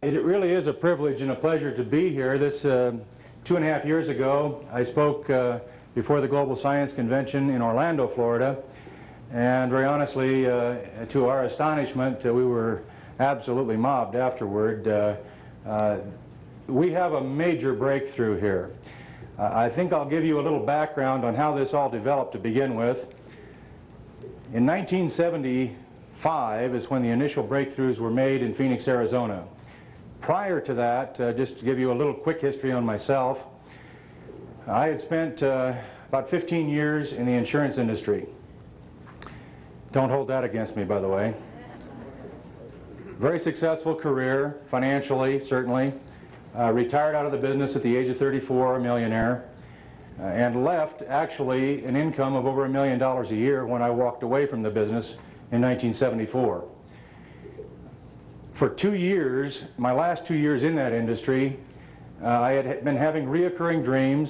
It really is a privilege and a pleasure to be here. This 2.5 years ago, I spoke before the Global Science Convention in Orlando, Florida, and very honestly, to our astonishment, we were absolutely mobbed afterward. We have a major breakthrough here. I think I'll give you a little background on how this all developed to begin with. In 1975 is when the initial breakthroughs were made in Phoenix, Arizona. Prior to that, just to give you a little quick history on myself, I had spent about 15 years in the insurance industry. Don't hold that against me, by the way. Very successful career, financially, certainly. Retired out of the business at the age of 34, a millionaire, and left actually an income of over $1 million a year when I walked away from the business in 1974. For 2 years, my last 2 years in that industry, I had been having reoccurring dreams,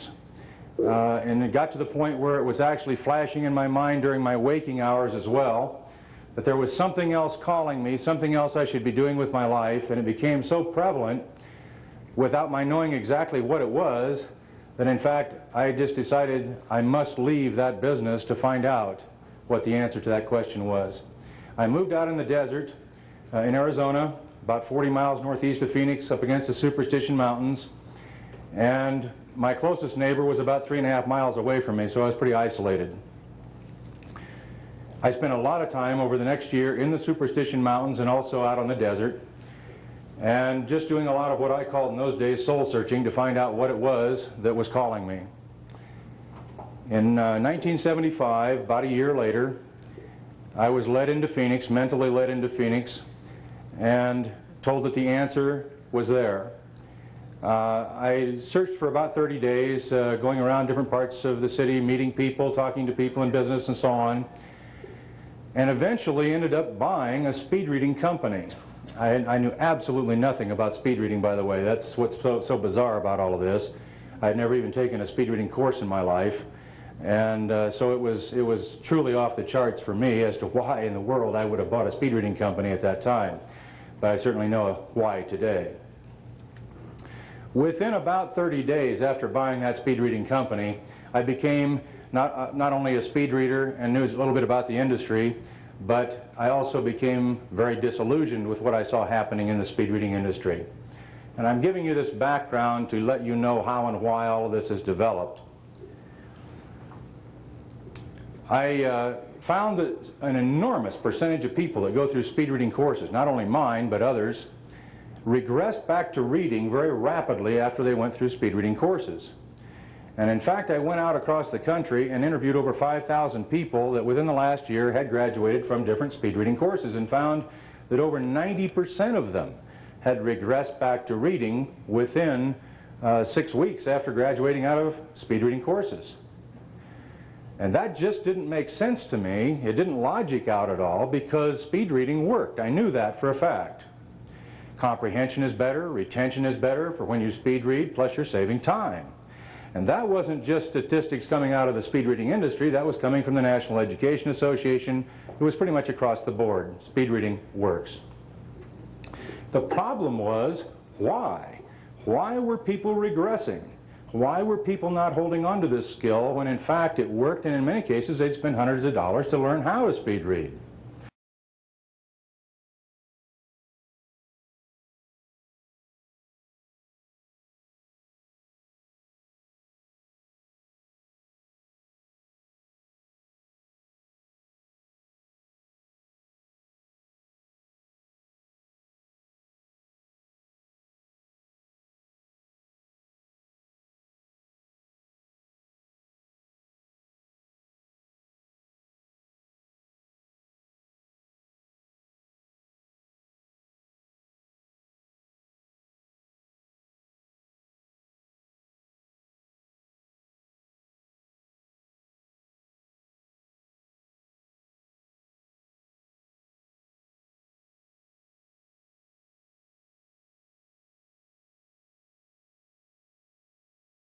and it got to the point where it was actually flashing in my mind during my waking hours as well, that there was something else calling me, something else I should be doing with my life, and it became so prevalent without my knowing exactly what it was that in fact I just decided I must leave that business to find out what the answer to that question was. I moved out in the desert in Arizona, about 40 miles northeast of Phoenix, up against the Superstition Mountains, and my closest neighbor was about 3.5 miles away from me, so I was pretty isolated. I spent a lot of time over the next year in the Superstition Mountains and also out on the desert, and just doing a lot of what I called in those days soul searching to find out what it was that was calling me. In 1975, about a year later, I was led into Phoenix, mentally led into Phoenix, and told that the answer was there. I searched for about 30 days, going around different parts of the city, meeting people, talking to people in business and so on, and eventually ended up buying a speed reading company. I knew absolutely nothing about speed reading, by the way. That's what's so bizarre about all of this. I'd never even taken a speed reading course in my life, and so it was truly off the charts for me as to why in the world I would have bought a speed reading company at that time. But I certainly know why today. Within about 30 days after buying that speed reading company, I became not only a speed reader and knew a little bit about the industry, but I also became very disillusioned with what I saw happening in the speed reading industry. And I'm giving you this background to let you know how and why all of this has developed. I found that an enormous percentage of people that go through speed reading courses, not only mine but others, regressed back to reading very rapidly after they went through speed reading courses. And in fact, I went out across the country and interviewed over 5,000 people that within the last year had graduated from different speed reading courses, and found that over 90% of them had regressed back to reading within 6 weeks after graduating out of speed reading courses. And that just didn't make sense to me. It didn't logic out at all, because speed reading worked. I knew that for a fact. Comprehension is better, retention is better for when you speed read, plus you're saving time. And that wasn't just statistics coming out of the speed reading industry, that was coming from the National Education Association. It was pretty much across the board. Speed reading works. The problem was, why? Why were people regressing? Why were people not holding on to this skill when in fact it worked, and in many cases they'd spend hundreds of dollars to learn how to speed read?